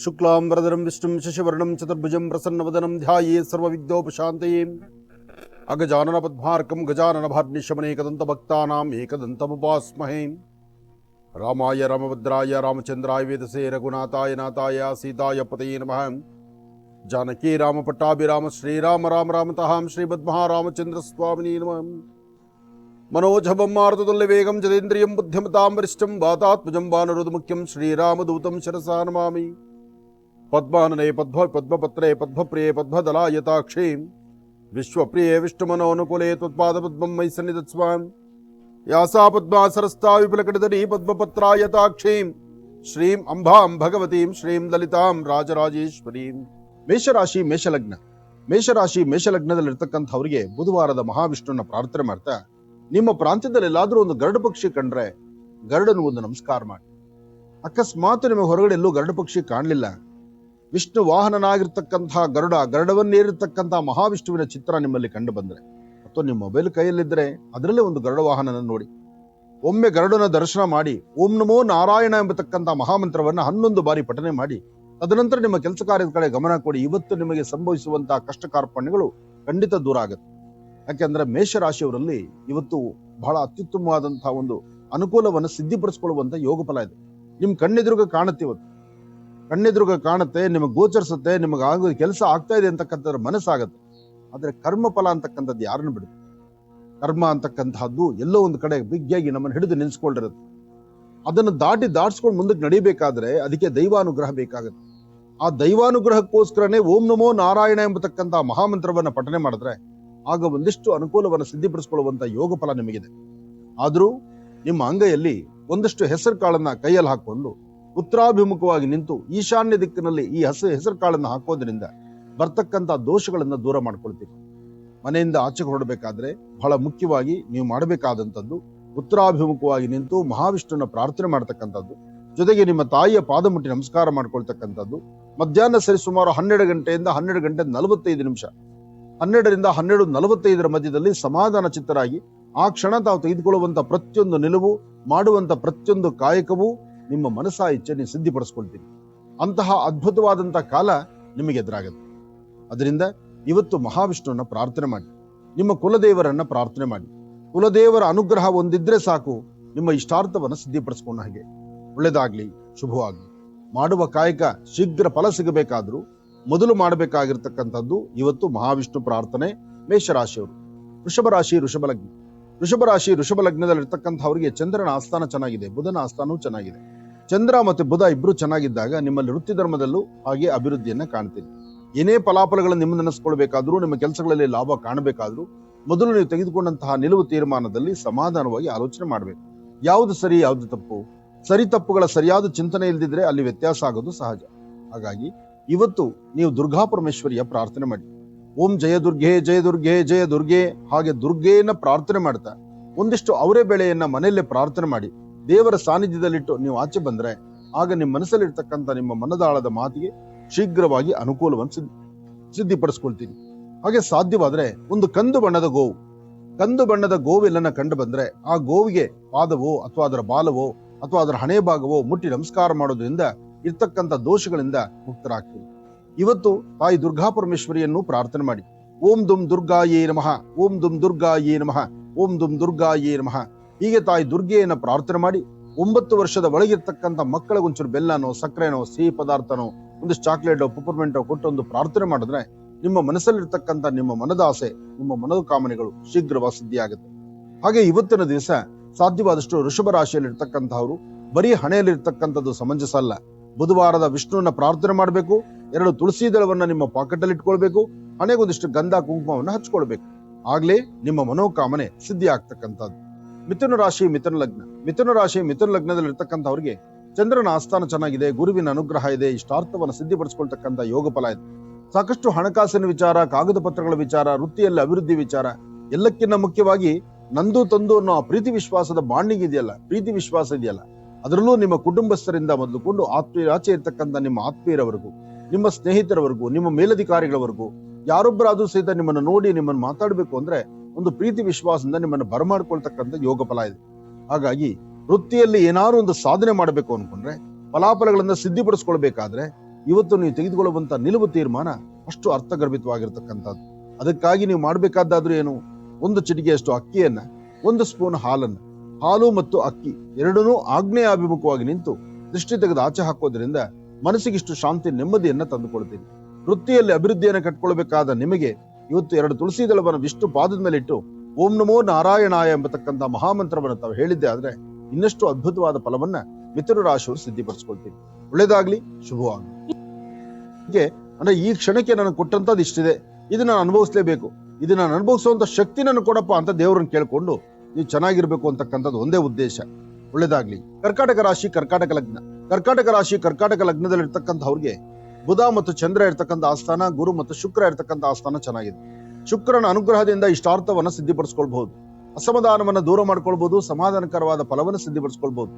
शुक्लांबरधरं विष्णुं शशिवर्णं चतुर्भुजं प्रसन्नवदनं ध्यायेत् सर्वविघ्नोपशान्तये। अगजाननपद्मार्कं गजाननभार्निशमनेकदन्तभक्तानाम् एकदन्तमुपास्महे। रामाय रामभद्राय रामचन्द्राय वेदसे रघुनाथाय नाथाय सीताय पतये नमः। जानकी रामपट्टाभिराम श्रीराम राम रामतहां श्रीमद्महा रामचन्द्र स्वामिने नमः। मनोजवं मारुततुल्यवेगं जतेन्द्रियं बुद्धिमतां वरिष्ठं वातात्मजं वानरोधमुख्यं श्रीरामदूतं शिरसा नमामि। पद्मानने पद्मपत्रे पद्मप्रिये पद्मदलायताक्षे विश्वप्रिये विष्णुमनोनुकूले त्वत्पादपद्मं मयि सन्निधत्स्व। यासा पद्मासरस्ता विपुलकटितटी पद्मपत्रायताक्षीं श्रीं अंबां भगवतीं श्रीं ललितां राजराजेश्वरीं। ಮೇಷರಾಶಿ ಮೇಷಲಗ್ನ. ಮೇಷರಾಶಿ ಮೇಷಲಗ್ನದಲ್ಲಿರ್ತಕ್ಕಂಥವರಿಗೆ ಬುಧವಾರದ ಮಹಾವಿಷ್ಣುವನ್ನ ಪ್ರಾರ್ಥನೆ ಮಾಡ್ತಾ, ನಿಮ್ಮ ಪ್ರಾಂತ್ಯದಲ್ಲಿ ಎಲ್ಲಾದ್ರೂ ಒಂದು ಗರುಡ ಪಕ್ಷಿ ಕಂಡ್ರೆ ಗರುಡನ ಒಂದು ನಮಸ್ಕಾರ ಮಾಡಿ. ಅಕಸ್ಮಾತ್ ನಿಮಗೆ ಹೊರಗಡೆ ಎಲ್ಲೂ ಗರುಡ ಪಕ್ಷಿ ಕಾಣಲಿಲ್ಲ, ವಿಷ್ಣು ವಾಹನನಾಗಿರ್ತಕ್ಕಂತಹ ಗರುಡವನ್ನೇರಿರ್ತಕ್ಕಂತಹ ಮಹಾವಿಷ್ಣುವಿನ ಚಿತ್ರ ನಿಮ್ಮಲ್ಲಿ ಕಂಡು ಬಂದ್ರೆ, ಅಥವಾ ನಿಮ್ಮ ಮೊಬೈಲ್ ಕೈಯಲ್ಲಿದ್ದರೆ ಅದರಲ್ಲೇ ಒಂದು ಗರುಡ ವಾಹನನ ನೋಡಿ ಒಮ್ಮೆ ಗರುಡನ ದರ್ಶನ ಮಾಡಿ ಓಂ ನಮೋ ನಾರಾಯಣ ಎಂಬತಕ್ಕಂತಹ ಮಹಾಮಂತ್ರವನ್ನ 11 ಬಾರಿ ಪಠನೆ ಮಾಡಿ ತದನಂತರ ನಿಮ್ಮ ಕೆಲಸ ಕಾರ್ಯದ ಕಡೆ ಗಮನ ಕೊಡಿ. ಇವತ್ತು ನಿಮಗೆ ಸಂಭವಿಸುವಂತಹ ಕಷ್ಟ ಕಾರ್ಪಣ್ಯಗಳು ಖಂಡಿತ ದೂರ ಆಗುತ್ತೆ. ಯಾಕೆಂದ್ರೆ ಮೇಷರಾಶಿಯವರಲ್ಲಿ ಇವತ್ತು ಬಹಳ ಅತ್ಯುತ್ತಮವಾದಂತಹ ಒಂದು ಅನುಕೂಲವನ್ನು ಸಿದ್ಧಿಪಡಿಸಿಕೊಳ್ಳುವಂತ ಯೋಗ ಫಲ ಇದೆ. ನಿಮ್ ಕಣ್ಣೆದುರುಗ ಕಾಣುತ್ತೆ, ಇವತ್ತು ಕಣ್ಣೆದುರುಗ ಕಾಣುತ್ತೆ, ನಿಮಗೆ ಗೋಚರಿಸುತ್ತೆ, ನಿಮಗೆ ಆಗೋದು ಕೆಲಸ ಆಗ್ತಾ ಇದೆ ಅಂತಕ್ಕಂಥದ್ರ ಮನಸ್ಸಾಗತ್ತೆ. ಆದ್ರೆ ಕರ್ಮ ಫಲ ಅಂತಕ್ಕಂಥದ್ದು ಯಾರನ್ನು ಬಿಡುತ್ತೆ? ಕರ್ಮ ಅಂತಕ್ಕಂತಹದ್ದು ಎಲ್ಲೋ ಒಂದು ಕಡೆ ಬಿಗ್ಗಿಯಾಗಿ ನಮ್ಮನ್ನು ಹಿಡಿದು ನಿಲ್ಸ್ಕೊಂಡಿರುತ್ತೆ. ಅದನ್ನು ದಾಟಿಸ್ಕೊಂಡು ಮುಂದಕ್ಕೆ ನಡಿಬೇಕಾದ್ರೆ ಅದಕ್ಕೆ ದೈವಾನುಗ್ರಹ ಬೇಕಾಗುತ್ತೆ. ಆ ದೈವಾನುಗ್ರಹಕ್ಕೋಸ್ಕರನೇ ಓಂ ನಮೋ ನಾರಾಯಣ ಎಂಬತಕ್ಕಂತಹ ಮಹಾಮಂತ್ರವನ್ನ ಪಠನೆ ಮಾಡಿದ್ರೆ ಆಗ ಒಂದಿಷ್ಟು ಅನುಕೂಲವನ್ನು ಸಿದ್ಧಿಪಡಿಸಿಕೊಳ್ಳುವಂತ ಯೋಗ ಫಲ ನಿಮಗಿದೆ. ಆದ್ರೂ ನಿಮ್ಮ ಅಂಗೈಯಲ್ಲಿ ಒಂದಷ್ಟು ಹೆಸರು ಕಾಳನ್ನ ಕೈಯಲ್ಲಿ ಹಾಕೊಂಡು ಉತ್ತರಾಭಿಮುಖವಾಗಿ ನಿಂತು ಈಶಾನ್ಯ ದಿಕ್ಕಿನಲ್ಲಿ ಈ ಹೆಸರು ಕಾಳನ್ನ ಹಾಕೋದ್ರಿಂದ ಬರ್ತಕ್ಕಂಥ ದೋಷಗಳನ್ನ ದೂರ ಮಾಡ್ಕೊಳ್ತೀವಿ. ಮನೆಯಿಂದ ಆಚೆ ಹೊರಡಬೇಕಾದ್ರೆ ಬಹಳ ಮುಖ್ಯವಾಗಿ ನೀವು ಮಾಡಬೇಕಾದಂಥದ್ದು ಉತ್ತರಾಭಿಮುಖವಾಗಿ ನಿಂತು ಮಹಾವಿಷ್ಣುವನ್ನ ಪ್ರಾರ್ಥನೆ ಮಾಡ್ತಕ್ಕಂಥದ್ದು, ಜೊತೆಗೆ ನಿಮ್ಮ ತಾಯಿಯ ಪಾದ ಮುಟ್ಟಿ ನಮಸ್ಕಾರ ಮಾಡ್ಕೊಳ್ತಕ್ಕಂಥದ್ದು. ಮಧ್ಯಾಹ್ನ ಸರಿ ಸುಮಾರು 12 ಗಂಟೆಯಿಂದ 12 ಗಂಟೆ 45 ನಿಮಿಷ, 12ರಿಂದ 12:45 ಮಧ್ಯದಲ್ಲಿ ಸಮಾಧಾನ ಚಿತ್ತರಾಗಿ ಆ ಕ್ಷಣ ತಾವು ತೆಗೆದುಕೊಳ್ಳುವಂತ ಪ್ರತಿಯೊಂದು ನಿಲುವು, ಮಾಡುವಂತ ಪ್ರತಿಯೊಂದು ಕಾಯಕವೂ ನಿಮ್ಮ ಮನಸ್ಸಾ ಇಚ್ಛೆ ನೀವು ಸಿದ್ಧಿಪಡಿಸ್ಕೊಳ್ತೀರಿ. ಅಂತಹ ಅದ್ಭುತವಾದಂತಹ ಕಾಲ ನಿಮಗೆ ಎದುರಾಗುತ್ತೆ. ಅದರಿಂದ ಇವತ್ತು ಮಹಾವಿಷ್ಣುವನ್ನ ಪ್ರಾರ್ಥನೆ ಮಾಡಿ, ನಿಮ್ಮ ಕುಲದೇವರನ್ನ ಪ್ರಾರ್ಥನೆ ಮಾಡಿ. ಕುಲದೇವರ ಅನುಗ್ರಹ ಒಂದಿದ್ರೆ ಸಾಕು, ನಿಮ್ಮ ಇಷ್ಟಾರ್ಥವನ್ನು ಸಿದ್ಧಿಪಡಿಸ್ಕೊಂಡ ಹಾಗೆ. ಒಳ್ಳೆದಾಗ್ಲಿ, ಶುಭವಾಗ್ಲಿ. ಮಾಡುವ ಕಾಯಕ ಶೀಘ್ರ ಫಲ ಸಿಗಬೇಕಾದ್ರೂ ಮೊದಲು ಮಾಡಬೇಕಾಗಿರ್ತಕ್ಕಂಥದ್ದು ಇವತ್ತು ಮಹಾವಿಷ್ಣು ಪ್ರಾರ್ಥನೆ. ಮೇಷರಾಶಿಯವರು. ವೃಷಭ ರಾಶಿ ವೃಷಭ ಲಗ್ನದಲ್ಲಿರ್ತಕ್ಕಂಥವರಿಗೆ ಚಂದ್ರನ ಆಸ್ಥಾನ ಚೆನ್ನಾಗಿದೆ, ಬುಧನ ಆಸ್ಥಾನವೂ ಚೆನ್ನಾಗಿದೆ. ಚಂದ್ರ ಮತ್ತು ಬುಧ ಇಬ್ರು ಚೆನ್ನಾಗಿದ್ದಾಗ ನಿಮ್ಮಲ್ಲಿ ವೃತ್ತಿ ಧರ್ಮದಲ್ಲೂ ಹಾಗೆ ಅಭಿವೃದ್ಧಿಯನ್ನ ಕಾಣ್ತೀರಿ. ಏನೇ ಫಲಾಫಲಗಳನ್ನು ನಿಮ್ಮ ನೆನೆಸ್ಕೊಳ್ಬೇಕಾದ್ರೂ, ನಿಮ್ಮ ಕೆಲಸಗಳಲ್ಲಿ ಲಾಭ ಕಾಣಬೇಕಾದ್ರೂ ಮೊದಲು ನೀವು ತೆಗೆದುಕೊಂಡಂತಹ ನಿಲುವು ತೀರ್ಮಾನದಲ್ಲಿ ಸಮಾಧಾನವಾಗಿ ಆಲೋಚನೆ ಮಾಡಬೇಕು. ಯಾವುದು ಸರಿ, ಯಾವುದು ತಪ್ಪು, ಸರಿ ತಪ್ಪುಗಳ ಸರಿಯಾದ ಚಿಂತನೆ ಇಲ್ದಿದ್ರೆ ಅಲ್ಲಿ ವ್ಯತ್ಯಾಸ ಆಗೋದು ಸಹಜ. ಹಾಗಾಗಿ ಇವತ್ತು ನೀವು ದುರ್ಗಾ ಪರಮೇಶ್ವರಿಯ ಪ್ರಾರ್ಥನೆ ಮಾಡಿ. ಓಂ ಜಯ ದುರ್ಗೆ ಜಯ ದುರ್ಗೆ ಜಯ ದುರ್ಗೆ, ಹಾಗೆ ದುರ್ಗೆಯನ್ನ ಪ್ರಾರ್ಥನೆ ಮಾಡ್ತಾ ಒಂದಿಷ್ಟು ಅವರೇ ಬೆಳೆಯನ್ನ ಮನೆಯಲ್ಲೇ ಪ್ರಾರ್ಥನೆ ಮಾಡಿ ದೇವರ ಸಾನ್ನಿಧ್ಯದಲ್ಲಿಟ್ಟು ನೀವು ಆಚೆ ಬಂದ್ರೆ ಆಗ ನಿಮ್ಮ ಮನಸ್ಸಲ್ಲಿರ್ತಕ್ಕಂಥ ನಿಮ್ಮ ಮನದಾಳದ ಮಾತಿಗೆ ಶೀಘ್ರವಾಗಿ ಅನುಕೂಲವನ್ನು ಸಿದ್ಧಿಪಡಿಸ್ಕೊಳ್ತೀನಿ. ಹಾಗೆ ಸಾಧ್ಯವಾದ್ರೆ ಒಂದು ಕಂದು ಬಣ್ಣದ ಗೋವೆಲ್ಲನ್ನ ಕಂಡು ಬಂದ್ರೆ ಆ ಗೋವಿಗೆ ಪಾದವೋ ಅಥವಾ ಅದರ ಬಾಲವೋ ಅಥವಾ ಅದರ ಹಣೆ ಭಾಗವೋ ಮುಟ್ಟಿ ನಮಸ್ಕಾರ ಮಾಡೋದ್ರಿಂದ ಇರ್ತಕ್ಕಂಥ ದೋಷಗಳಿಂದ ಮುಕ್ತರಾಗ್ತೀವಿ. ಇವತ್ತು ತಾಯಿ ದುರ್ಗಾ ಪರಮೇಶ್ವರಿಯನ್ನು ಪ್ರಾರ್ಥನೆ ಮಾಡಿ. ಓಂ ದುಂ ದುರ್ಗಾಯೇ ನಮಃ, ಓಂ ದುಂ ದುರ್ಗಾಯೇ ನಮಃ, ಓಂ ದುಂ ದುರ್ಗಾಯೇ ನಮಃ. ಹೀಗೆ ತಾಯಿ ದುರ್ಗೆಯನ್ನ ಪ್ರಾರ್ಥನೆ ಮಾಡಿ 9 ವರ್ಷದ ಒಳಗಿರ್ತಕ್ಕಂಥ ಮಕ್ಕಳಿಗೊಂಚೂರು ಬೆಲ್ಲನೋ, ಸಕ್ಕರೆನೋ, ಸಿಹಿ ಪದಾರ್ಥನೋ, ಒಂದಿಷ್ಟು ಚಾಕ್ಲೇಟೋ, ಪುಪರ್ಮೆಂಟೋ ಕೊಟ್ಟು ಒಂದು ಪ್ರಾರ್ಥನೆ ಮಾಡಿದ್ರೆ ನಿಮ್ಮ ಮನಸ್ಸಲ್ಲಿರ್ತಕ್ಕಂಥ ನಿಮ್ಮ ಮನದಾಸೆ, ನಿಮ್ಮ ಮನೋಕಾಮನೆಗಳು ಶೀಘ್ರವಾಗಿ ಸಿದ್ಧಿಯಾಗುತ್ತೆ. ಹಾಗೆ ಇವತ್ತಿನ ದಿವಸ ಸಾಧ್ಯವಾದಷ್ಟು ವೃಷಭ ರಾಶಿಯಲ್ಲಿರ್ತಕ್ಕಂಥವ್ರು ಬರೀ ಹಣೆಯಲ್ಲಿರ್ತಕ್ಕಂಥದ್ದು ಸಮಂಜಸ ಅಲ್ಲ. ಬುಧವಾರದ ವಿಷ್ಣುವನ್ನ ಪ್ರಾರ್ಥನೆ ಮಾಡಬೇಕು. 2 ತುಳಸಿ ದಳವನ್ನ ನಿಮ್ಮ ಪಾಕೆಟ್ ಅಲ್ಲಿ ಇಟ್ಕೊಳ್ಬೇಕು. ಹಣೆಗೊಂದಿಷ್ಟು ಗಂಧ ಕುಂಕುಮವನ್ನ ಹಚ್ಕೊಳ್ಬೇಕು. ಆಗ್ಲೇ ನಿಮ್ಮ ಮನೋಕಾಮನೆ ಸಿದ್ಧಿ ಆಗ್ತಕ್ಕಂಥದ್ದು. ಮಿಥುನ ರಾಶಿ ಮಿಥುನ ಲಗ್ನದಲ್ಲಿರ್ತಕ್ಕಂಥವ್ರಿಗೆ ಚಂದ್ರನ ಆಸ್ಥಾನ ಚೆನ್ನಾಗಿದೆ, ಗುರುವಿನ ಅನುಗ್ರಹ ಇದೆ, ಇಷ್ಟಾರ್ಥವನ್ನು ಸಿದ್ಧಿಪಡಿಸಿಕೊಳ್ತಕ್ಕಂಥ ಯೋಗ ಫಲ ಇದೆ. ಸಾಕಷ್ಟು ಹಣಕಾಸಿನ ವಿಚಾರ, ಕಾಗದ ಪತ್ರಗಳ ವಿಚಾರ, ವೃತ್ತಿಯಲ್ಲಿ ಅಭಿವೃದ್ಧಿ ವಿಚಾರ, ಎಲ್ಲಕ್ಕಿಂತ ಮುಖ್ಯವಾಗಿ ನಂದು ತಂದು ಅನ್ನೋ ಪ್ರೀತಿ ವಿಶ್ವಾಸದ ಬಾಂಡಿಂಗ್ ಇದೆಯಲ್ಲ, ಪ್ರೀತಿ ವಿಶ್ವಾಸ ಇದೆಯಲ್ಲ, ಅದರಲ್ಲೂ ನಿಮ್ಮ ಕುಟುಂಬಸ್ಥರಿಂದ ಮೊದಲುಕೊಂಡು ಆಚೆ ಇರ್ತಕ್ಕಂಥ ನಿಮ್ಮ ಆತ್ಮೀಯರವರೆಗೂ, ನಿಮ್ಮ ಸ್ನೇಹಿತರವರೆಗೂ, ನಿಮ್ಮ ಮೇಲಧಿಕಾರಿಗಳವರೆಗೂ ಯಾರೊಬ್ಬರಾದ್ರೂ ಸಹಿತ ನಿಮ್ಮನ್ನು ನೋಡಿ ನಿಮ್ಮನ್ನು ಮಾತಾಡಬೇಕು ಅಂದ್ರೆ ಒಂದು ಪ್ರೀತಿ ವಿಶ್ವಾಸದಿಂದ ನಿಮ್ಮನ್ನು ಬರಮಾಡ್ಕೊಳ್ತಕ್ಕಂಥ ಯೋಗ ಫಲ ಇದೆ. ಹಾಗಾಗಿ ವೃತ್ತಿಯಲ್ಲಿ ಏನಾದ್ರು ಒಂದು ಸಾಧನೆ ಮಾಡಬೇಕು ಅನ್ಕೊಂಡ್ರೆ, ಫಲಾಫಲಗಳನ್ನ ಸಿದ್ಧಿಪಡಿಸ್ಕೊಳ್ಬೇಕಾದ್ರೆ ಇವತ್ತು ನೀವು ತೆಗೆದುಕೊಳ್ಳುವಂತ ನಿಲುವು ತೀರ್ಮಾನ ಅಷ್ಟು ಅರ್ಥಗರ್ಭಿತವಾಗಿರ್ತಕ್ಕಂಥದ್ದು. ಅದಕ್ಕಾಗಿ ನೀವು ಮಾಡಬೇಕಾದ್ದಾದ್ರೂ ಏನು, ಒಂದು ಚಿಟಿಕೆಯಷ್ಟು ಅಕ್ಕಿಯನ್ನ, ಒಂದು ಸ್ಪೂನ್ ಹಾಲನ್ನ, ಹಾಲು ಮತ್ತು ಅಕ್ಕಿ ಎರಡನ್ನೂ ಆಗ್ನೇಯಾಭಿಮುಖವಾಗಿ ನಿಂತು ದೃಷ್ಟಿ ತೆಗೆದು ಆಚೆ ಹಾಕೋದ್ರಿಂದ ಮನಸ್ಸಿಗಿಷ್ಟು ಶಾಂತಿ ನೆಮ್ಮದಿಯನ್ನ ತಂದುಕೊಳ್ತೀನಿ. ವೃತ್ತಿಯಲ್ಲಿ ಅಭಿವೃದ್ಧಿಯನ್ನು ಕಟ್ಕೊಳ್ಬೇಕಾದ ನಿಮಗೆ ಇವತ್ತು 2 ತುಳಸಿ ದಳವನ್ನು ವಿಷ್ಣು ಪಾದದ ಮೇಲೆ ಇಟ್ಟು ಓಂ ನಮೋ ನಾರಾಯಣಾಯ ಎಂಬತಕ್ಕಂಥ ಮಹಾಮಂತ್ರವನ್ನು ತಾವು ಹೇಳಿದ್ದೆ ಆದ್ರೆ ಇನ್ನಷ್ಟು ಅದ್ಭುತವಾದ ಫಲವನ್ನ ಮಿಥುನ ರಾಶಿಯವರು ಸಿದ್ಧಿಪಡಿಸ್ಕೊಳ್ತೀನಿ. ಒಳ್ಳೇದಾಗ್ಲಿ, ಶುಭವಾಗ್ಲಿ. ಹೀಗೆ ಅಂದ್ರೆ ಈ ಕ್ಷಣಕ್ಕೆ ನನಗೆ ಕೊಟ್ಟಂತದ್ದು ಇಷ್ಟಿದೆ, ಇದು ನಾನು ಅನುಭವಿಸ್ಲೇಬೇಕು, ಇದು ನಾನು ಅನುಭವಿಸುವಂತ ಶಕ್ತಿ ನನಗೆ ಕೊಡಪ್ಪ ಅಂತ ದೇವರನ್ನು ಕೇಳ್ಕೊಂಡು ನೀವು ಚೆನ್ನಾಗಿರ್ಬೇಕು ಅಂತಕ್ಕಂಥದ್ದು ಒಂದೇ ಉದ್ದೇಶ. ಒಳ್ಳೇದಾಗ್ಲಿ. ಕರ್ಕಾಟಕ ರಾಶಿ, ಕರ್ಕಾಟಕ ಲಗ್ನ. ಕರ್ಕಾಟಕ ರಾಶಿ, ಕರ್ಕಾಟಕ ಲಗ್ನದಲ್ಲಿ ಇರ್ತಕ್ಕಂಥವ್ರಿಗೆ ಬುಧ ಮತ್ತು ಚಂದ್ರ ಇರ್ತಕ್ಕಂಥ ಆಸ್ಥಾನ, ಗುರು ಮತ್ತು ಶುಕ್ರ ಇರ್ತಕ್ಕಂಥ ಆಸ್ಥಾನ ಚೆನ್ನಾಗಿದೆ. ಶುಕ್ರನ ಅನುಗ್ರಹದಿಂದ ಇಷ್ಟಾರ್ಥವನ್ನ ಸಿದ್ಧಿಪಡಿಸ್ಕೊಳ್ಬಹುದು, ಅಸಮಾಧಾನವನ್ನ ದೂರ ಮಾಡ್ಕೊಳ್ಬಹುದು, ಸಮಾಧಾನಕರವಾದ ಫಲವನ್ನು ಸಿದ್ಧಿಪಡಿಸ್ಕೊಳ್ಬಹುದು.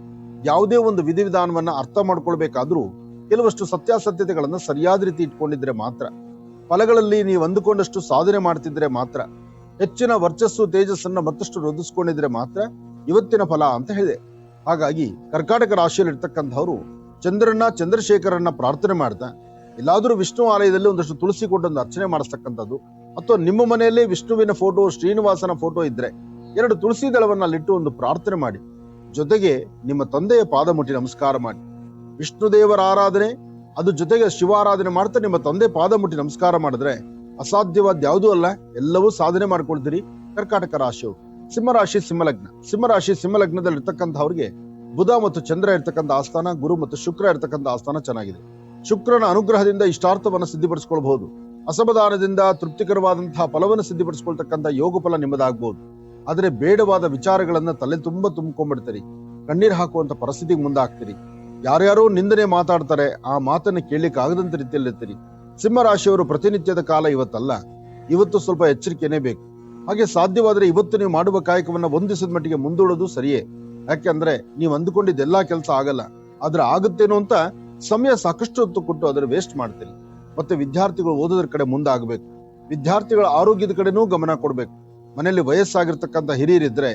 ಯಾವುದೇ ಒಂದು ವಿಧಿವಿಧಾನವನ್ನ ಅರ್ಥ ಮಾಡ್ಕೊಳ್ಬೇಕಾದ್ರೂ ಕೆಲವಷ್ಟು ಸತ್ಯಾಸತ್ಯತೆಗಳನ್ನ ಸರಿಯಾದ ರೀತಿ ಇಟ್ಕೊಂಡಿದ್ರೆ ಮಾತ್ರ, ಫಲಗಳಲ್ಲಿ ನೀವು ಅಂದುಕೊಂಡಷ್ಟು ಸಾಧನೆ ಮಾಡ್ತಿದ್ರೆ ಮಾತ್ರ, ಹೆಚ್ಚಿನ ವರ್ಚಸ್ಸು ತೇಜಸ್ಸನ್ನ ಮತ್ತಷ್ಟು ವೃದ್ಧಿಸ್ಕೊಂಡಿದ್ರೆ ಮಾತ್ರ ಇವತ್ತಿನ ಫಲ ಅಂತ ಹೇಳಿದೆ. ಹಾಗಾಗಿ ಕರ್ಕಾಟಕ ರಾಶಿಯಲ್ಲಿ ಇರ್ತಕ್ಕಂಥವ್ರು ಚಂದ್ರನ, ಚಂದ್ರಶೇಖರನ್ನ ಪ್ರಾರ್ಥನೆ ಮಾಡ್ತಾ ಎಲ್ಲಾದ್ರೂ ವಿಷ್ಣು ಆಲಯದಲ್ಲಿ ಒಂದಷ್ಟು ತುಳಸಿ ಕೊಟ್ಟೊಂದು ಅರ್ಚನೆ ಮಾಡಿಸ್ತಕ್ಕಂಥದ್ದು, ಅಥವಾ ನಿಮ್ಮ ಮನೆಯಲ್ಲೇ ವಿಷ್ಣುವಿನ ಫೋಟೋ, ಶ್ರೀನಿವಾಸನ ಫೋಟೋ ಇದ್ರೆ 2 ತುಳಸಿ ದಳವನ್ನ ಅಲ್ಲಿಟ್ಟು ಒಂದು ಪ್ರಾರ್ಥನೆ ಮಾಡಿ, ಜೊತೆಗೆ ನಿಮ್ಮ ತಂದೆಯ ಪಾದ ಮುಟ್ಟಿ ನಮಸ್ಕಾರ ಮಾಡಿ. ವಿಷ್ಣು ದೇವರ ಆರಾಧನೆ, ಅದು ಜೊತೆಗೆ ಶಿವಾರಾಧನೆ ಮಾಡ್ತಾ ನಿಮ್ಮ ತಂದೆ ಪಾದ ಮುಟ್ಟಿ ನಮಸ್ಕಾರ ಮಾಡಿದ್ರೆ ಅಸಾಧ್ಯವಾದ ಯಾವುದೂ ಅಲ್ಲ, ಎಲ್ಲವೂ ಸಾಧನೆ ಮಾಡ್ಕೊಳ್ತೀರಿ. ಕರ್ಕಾಟಕ ರಾಶಿಯವರು. ಸಿಂಹರಾಶಿ, ಸಿಂಹಲಗ್ನ. ಸಿಂಹರಾಶಿ, ಸಿಂಹಲಗ್ನದಲ್ಲಿ ಇರ್ತಕ್ಕಂಥವ್ರಿಗೆ ಬುಧ ಮತ್ತು ಚಂದ್ರ ಇರ್ತಕ್ಕಂಥ ಆಸ್ಥಾನ, ಗುರು ಮತ್ತು ಶುಕ್ರ ಇರ್ತಕ್ಕಂಥ ಆಸ್ಥಾನ ಚೆನ್ನಾಗಿದೆ. ಶುಕ್ರನ ಅನುಗ್ರಹದಿಂದ ಇಷ್ಟಾರ್ಥವನ್ನು ಸಿದ್ಧಿಪಡಿಸ್ಕೊಳ್ಬಹುದು, ಅಸಮಾಧಾನದಿಂದ ತೃಪ್ತಿಕರವಾದಂತಹ ಫಲವನ್ನು ಸಿದ್ಧಿಪಡಿಸ್ಕೊಳ್ತಕ್ಕಂಥ ಯೋಗ ಫಲ ನಿಮ್ಮದಾಗಬಹುದು. ಆದರೆ ಬೇಡವಾದ ವಿಚಾರಗಳನ್ನ ತಲೆ ತುಂಬ ತುಂಬಿಕೊಂಡ್ಬಿಡ್ತೀರಿ, ಕಣ್ಣೀರು ಹಾಕುವಂತ ಪರಿಸ್ಥಿತಿಗೆ ಮುಂದಾಗ್ತೀರಿ. ಯಾರ್ಯಾರೋ ನಿಂದನೆ ಮಾತಾಡ್ತಾರೆ, ಆ ಮಾತನ್ನ ಕೇಳಲಿಕ್ಕೆ ಆಗದಂತ ರೀತಿಯಲ್ಲಿರ್ತೀರಿ. ಸಿಂಹರಾಶಿಯವರು ಪ್ರತಿನಿತ್ಯದ ಕಾಲ ಇವತ್ತಲ್ಲ, ಇವತ್ತು ಸ್ವಲ್ಪ ಎಚ್ಚರಿಕೆನೇ ಬೇಕು. ಹಾಗೆ ಸಾಧ್ಯವಾದ್ರೆ ಇವತ್ತು ನೀವು ಮಾಡುವ ಕಾಯಕವನ್ನ ಒಂದು ದಿವಸದ ಮಟ್ಟಿಗೆ ಮುಂದೂಡೋದು ಸರಿಯೇ. ಯಾಕೆಂದ್ರೆ ನೀವು ಅಂದುಕೊಂಡಿದ್ದೆಲ್ಲಾ ಕೆಲಸ ಆಗಲ್ಲ, ಆದ್ರೆ ಆಗುತ್ತೇನೋ ಅಂತ ಸಮಯ ಸಾಕಷ್ಟು ಹೊತ್ತು ಕೊಟ್ಟು ಅದರ ವೇಸ್ಟ್ ಮಾಡ್ತೀರಿ. ಮತ್ತೆ ವಿದ್ಯಾರ್ಥಿಗಳು ಓದೋದ್ರ ಕಡೆ ಮುಂದಾಗಬೇಕು, ವಿದ್ಯಾರ್ಥಿಗಳ ಆರೋಗ್ಯದ ಕಡೆನೂ ಗಮನ ಕೊಡ್ಬೇಕು. ಮನೆಯಲ್ಲಿ ವಯಸ್ಸಾಗಿರ್ತಕ್ಕಂಥ ಹಿರಿಯರಿದ್ರೆ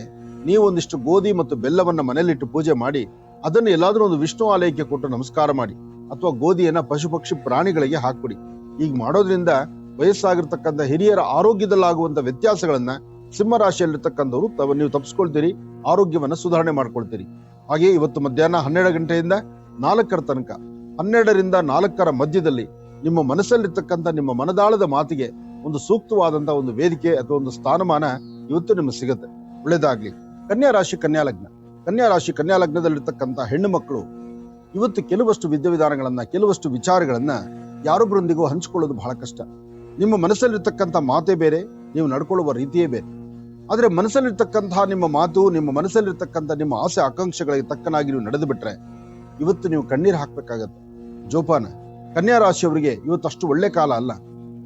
ನೀವು ಒಂದಿಷ್ಟು ಗೋಧಿ ಮತ್ತು ಬೆಲ್ಲವನ್ನ ಮನೆಯಲ್ಲಿಟ್ಟು ಪೂಜೆ ಮಾಡಿ ಅದನ್ನು ಎಲ್ಲಾದ್ರೂ ಒಂದು ವಿಷ್ಣು ಆಲಯಕ್ಕೆ ಕೊಟ್ಟು ನಮಸ್ಕಾರ ಮಾಡಿ, ಅಥವಾ ಗೋಧಿಯನ್ನ ಪಶು ಪಕ್ಷಿ ಪ್ರಾಣಿಗಳಿಗೆ ಹಾಕ್ಬಿಡಿ. ಈಗ ಮಾಡೋದ್ರಿಂದ ವಯಸ್ಸಾಗಿರ್ತಕ್ಕಂಥ ಹಿರಿಯರ ಆರೋಗ್ಯದಲ್ಲಾಗುವಂತ ವ್ಯತ್ಯಾಸಗಳನ್ನ ಸಿಂಹರಾಶಿಯಲ್ಲಿರ್ತಕ್ಕಂಥವ್ರು ನೀವು ತಪ್ಪಿಸ್ಕೊಳ್ತೀರಿ, ಆರೋಗ್ಯವನ್ನ ಸುಧಾರಣೆ ಮಾಡ್ಕೊಳ್ತೀರಿ. ಹಾಗೆ ಇವತ್ತು ಮಧ್ಯಾಹ್ನ 12 ಗಂಟೆಯಿಂದ 4 ತನಕ, 12ರಿಂದ 4 ಮಧ್ಯದಲ್ಲಿ ನಿಮ್ಮ ಮನಸ್ಸಲ್ಲಿರ್ತಕ್ಕಂಥ ನಿಮ್ಮ ಮನದಾಳದ ಮಾತಿಗೆ ಒಂದು ಸೂಕ್ತವಾದಂತಹ ಒಂದು ವೇದಿಕೆ ಅಥವಾ ಒಂದು ಸ್ಥಾನಮಾನ ಇವತ್ತು ನಿಮಗೆ ಸಿಗುತ್ತೆ. ಒಳ್ಳೇದಾಗ್ಲಿ. ಕನ್ಯಾ ರಾಶಿ, ಕನ್ಯಾ ಲಗ್ನ. ಕನ್ಯಾ ರಾಶಿ, ಕನ್ಯಾ ಲಗ್ನದಲ್ಲಿರ್ತಕ್ಕಂಥ ಹೆಣ್ಣು ಮಕ್ಕಳು ಇವತ್ತು ಕೆಲವಷ್ಟು ವಿದ್ಯವಿಧಾನಗಳನ್ನ, ಕೆಲವಷ್ಟು ವಿಚಾರಗಳನ್ನ ಯಾರೊಬ್ಬರೊಂದಿಗೂ ಹಂಚಿಕೊಳ್ಳೋದು ಬಹಳ ಕಷ್ಟ. ನಿಮ್ಮ ಮನಸ್ಸಲ್ಲಿರ್ತಕ್ಕಂಥ ಮಾತೇ ಬೇರೆ, ನೀವು ನಡ್ಕೊಳ್ಳುವ ರೀತಿಯೇ ಬೇರೆ. ಆದ್ರೆ ಮನಸ್ಸಲ್ಲಿರ್ತಕ್ಕಂತಹ ನಿಮ್ಮ ಮಾತು, ನಿಮ್ಮ ಮನಸ್ಸಲ್ಲಿರ್ತಕ್ಕಂಥ ನಿಮ್ಮ ಆಸೆ ಆಕಾಂಕ್ಷೆಗಳಿಗೆ ತಕ್ಕನಾಗಿ ನೀವು ನಡೆದು ಬಿಟ್ರೆ ಇವತ್ತು ನೀವು ಕಣ್ಣೀರು ಹಾಕ್ಬೇಕಾಗತ್ತೆ. ಜೋಪಾನ. ಕನ್ಯಾ ರಾಶಿಯವರಿಗೆ ಇವತ್ತು ಅಷ್ಟು ಒಳ್ಳೆ ಕಾಲ ಅಲ್ಲ.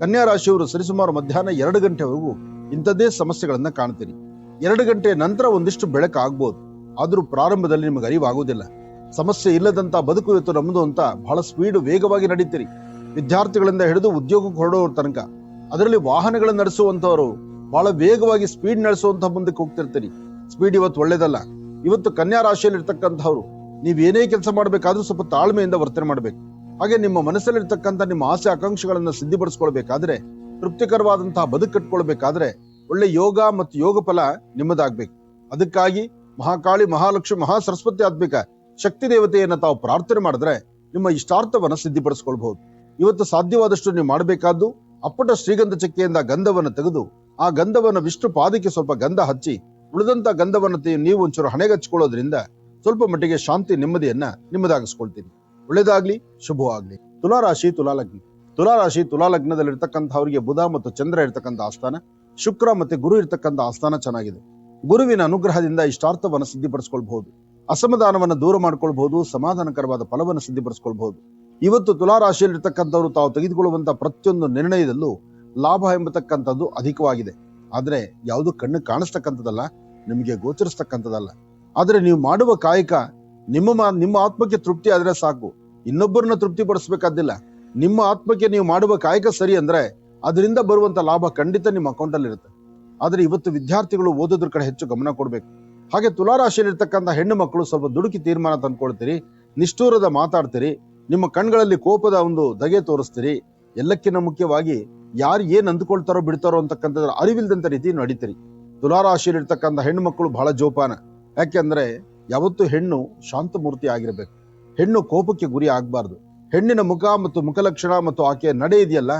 ಕನ್ಯಾ ರಾಶಿಯವರು ಸರಿಸುಮಾರು ಮಧ್ಯಾಹ್ನ 2 ಗಂಟೆವರೆಗೂ ಇಂಥದ್ದೇ ಸಮಸ್ಯೆಗಳನ್ನ ಕಾಣ್ತೀರಿ. 2 ಗಂಟೆ ನಂತರ ಒಂದಿಷ್ಟು ಬೆಳಕಾಗ್ಬೋದು, ಆದ್ರೂ ಪ್ರಾರಂಭದಲ್ಲಿ ನಿಮಗೆ ಅರಿವಾಗುವುದಿಲ್ಲ. ಸಮಸ್ಯೆ ಇಲ್ಲದಂತ ಬದುಕು ಇವತ್ತು ನಮ್ದು ಅಂತ ಬಹಳ ಸ್ಪೀಡ್ ವೇಗವಾಗಿ ನಡೀತೀರಿ. ವಿದ್ಯಾರ್ಥಿಗಳಿಂದ ಹಿಡಿದು ಉದ್ಯೋಗಕ್ಕೆ ಹೊರಡೋರ ತನಕ, ಅದರಲ್ಲಿ ವಾಹನಗಳನ್ನು ನಡೆಸುವಂತವರು ಬಹಳ ವೇಗವಾಗಿ ಸ್ಪೀಡ್ ನಡೆಸುವಂತ ಮುಂದಕ್ಕೆ ಹೋಗ್ತಿರ್ತೀರಿ. ಸ್ಪೀಡ್ ಇವತ್ತು ಒಳ್ಳೇದಲ್ಲ. ಇವತ್ತು ಕನ್ಯಾ ರಾಶಿಯಲ್ಲಿ ಇರ್ತಕ್ಕಂಥವ್ರು ನೀವ್ ಏನೇ ಕೆಲಸ ಮಾಡ್ಬೇಕಾದ್ರೂ ಸ್ವಲ್ಪ ತಾಳ್ಮೆಯಿಂದ ವರ್ತನೆ ಮಾಡ್ಬೇಕು. ಹಾಗೆ ನಿಮ್ಮ ಮನಸ್ಸಲ್ಲಿರ್ತಕ್ಕಂಥ ನಿಮ್ಮ ಆಸೆ ಆಕಾಂಕ್ಷೆಗಳನ್ನ ಸಿದ್ಧಿಪಡಿಸ್ಕೊಳ್ಬೇಕಾದ್ರೆ, ತೃಪ್ತಿಕರವಾದಂತಹ ಬದುಕು ಕಟ್ಕೊಳ್ಬೇಕಾದ್ರೆ ಒಳ್ಳೆ ಯೋಗ ಮತ್ತು ಯೋಗ ಫಲ ನಿಮ್ಮದಾಗ್ಬೇಕು. ಅದಕ್ಕಾಗಿ ಮಹಾಕಾಳಿ, ಮಹಾಲಕ್ಷ್ಮಿ, ಮಹಾ ಸರಸ್ವತಿ ಆತ್ಮಿಕ ಶಕ್ತಿ ದೇವತೆಯನ್ನ ತಾವು ಪ್ರಾರ್ಥನೆ ಮಾಡಿದ್ರೆ ನಿಮ್ಮ ಇಷ್ಟಾರ್ಥವನ್ನ ಸಿದ್ಧಿಪಡಿಸ್ಕೊಳ್ಬಹುದು. ಇವತ್ತು ಸಾಧ್ಯವಾದಷ್ಟು ನೀವು ಮಾಡಬೇಕಾದ್ದು ಅಪ್ಪಟ ಶ್ರೀಗಂಧ ಚಕ್ಕೆಯಿಂದ ಗಂಧವನ್ನು ತೆಗೆದು ಆ ಗಂಧವನ್ನು ವಿಷ್ಣು ಪಾದಕ್ಕೆ ಸ್ವಲ್ಪ ಗಂಧ ಹಚ್ಚಿ, ಉಳಿದಂತ ಗಂಧವನ್ನು ನೀವು ಒಂಚೂರು ಹಣೆಗೆ ಹಚ್ಕೊಳ್ಳೋದ್ರಿಂದ ಸ್ವಲ್ಪ ಮಟ್ಟಿಗೆ ಶಾಂತಿ ನೆಮ್ಮದಿಯನ್ನ ನಿಮ್ಮದಾಗಿಸ್ಕೊಳ್ತೀನಿ. ಒಳ್ಳೇದಾಗ್ಲಿ, ಶುಭವಾಗ್ಲಿ. ತುಲಾರಾಶಿ, ತುಲಾಲಗ್ನ. ತುಲಾರಾಶಿ, ತುಲಾಲಗ್ನದಲ್ಲಿರ್ತಕ್ಕಂಥವ್ರಿಗೆ ಬುಧ ಮತ್ತು ಚಂದ್ರ ಇರ್ತಕ್ಕಂಥ ಆಸ್ಥಾನ, ಶುಕ್ರ ಮತ್ತೆ ಗುರು ಇರ್ತಕ್ಕಂಥ ಆಸ್ಥಾನ ಚೆನ್ನಾಗಿದೆ. ಗುರುವಿನ ಅನುಗ್ರಹದಿಂದ ಇಷ್ಟಾರ್ಥವನ್ನು ಸಿದ್ಧಿಪಡಿಸ್ಕೊಳ್ಬಹುದು, ಅಸಮಾಧಾನವನ್ನು ದೂರ ಮಾಡ್ಕೊಳ್ಬಹುದು, ಸಮಾಧಾನಕರವಾದ ಫಲವನ್ನು ಸಿದ್ಧಿಪಡಿಸ್ಕೊಳ್ಬಹುದು. ಇವತ್ತು ತುಲಾರಾಶಿಯಲ್ಲಿರ್ತಕ್ಕಂಥವ್ರು ತಾವು ತೆಗೆದುಕೊಳ್ಳುವಂತ ಪ್ರತಿಯೊಂದು ನಿರ್ಣಯದಲ್ಲೂ ಲಾಭ ಎಂಬತಕ್ಕಂಥದ್ದು ಅಧಿಕವಾಗಿದೆ. ಆದ್ರೆ ಯಾವುದು ಕಣ್ಣು ಕಾಣಿಸ್ತಕ್ಕಂಥದ್ದಲ್ಲ, ನಿಮಗೆ ಗೋಚರಿಸ್ತಕ್ಕಂಥದ್ದಲ್ಲ. ಆದ್ರೆ ನೀವು ಮಾಡುವ ಕಾಯಕ ನಿಮ್ಮ ಆತ್ಮಕ್ಕೆ ತೃಪ್ತಿ ಆದ್ರೆ ಸಾಕು, ಇನ್ನೊಬ್ಬರನ್ನ ತೃಪ್ತಿ ಪಡಿಸ್ಬೇಕಾದಿಲ್ಲ. ನಿಮ್ಮ ಆತ್ಮಕ್ಕೆ ನೀವು ಮಾಡುವ ಕಾಯಕ ಸರಿ ಅಂದ್ರೆ ಅದರಿಂದ ಬರುವಂತ ಲಾಭ ಖಂಡಿತ ನಿಮ್ಮ ಅಕೌಂಟ್ ಅಲ್ಲಿ ಇರುತ್ತೆ. ಆದ್ರೆ ಇವತ್ತು ವಿದ್ಯಾರ್ಥಿಗಳು ಓದೋದ್ರ ಕಡೆ ಹೆಚ್ಚು ಗಮನ ಕೊಡ್ಬೇಕು. ಹಾಗೆ ತುಲಾರಾಶಿಯಲ್ಲಿರ್ತಕ್ಕಂಥ ಹೆಣ್ಣು ಮಕ್ಕಳು ಸ್ವಲ್ಪ ದುಡುಕಿ ತೀರ್ಮಾನ ತಂದ್ಕೊಳ್ತೀರಿ, ನಿಷ್ಠೂರದ ಮಾತಾಡ್ತೀರಿ, ನಿಮ್ಮ ಕಣ್ಗಳಲ್ಲಿ ಕೋಪದ ಒಂದು ದಗೆ ತೋರಿಸ್ತೀರಿ. ಎಲ್ಲಕ್ಕಿಂತ ಮುಖ್ಯವಾಗಿ ಯಾರು ಏನ್ ಅಂದುಕೊಳ್ತಾರೋ ಬಿಡ್ತಾರೋ ಅಂತಕ್ಕಂಥದ್ರ ಅರಿವಿಲ್ದಂತ ರೀತಿ ನಡೀತೀರಿ. ತುಲಾರಾಶಿಯಲ್ಲಿರ್ತಕ್ಕಂಥ ಹೆಣ್ಣು ಮಕ್ಕಳು ಬಹಳ ಜೋಪಾನ. ಯಾಕೆಂದ್ರೆ ಯಾವತ್ತೂ ಹೆಣ್ಣು ಶಾಂತಮೂರ್ತಿ ಆಗಿರ್ಬೇಕು. ಹೆಣ್ಣು ಕೋಪಕ್ಕೆ ಗುರಿ ಆಗ್ಬಾರ್ದು. ಹೆಣ್ಣಿನ ಮುಖ ಮತ್ತು ಮುಖಲಕ್ಷಣ ಮತ್ತು ಆಕೆಯ ನಡೆ ಇದೆಯಲ್ಲ,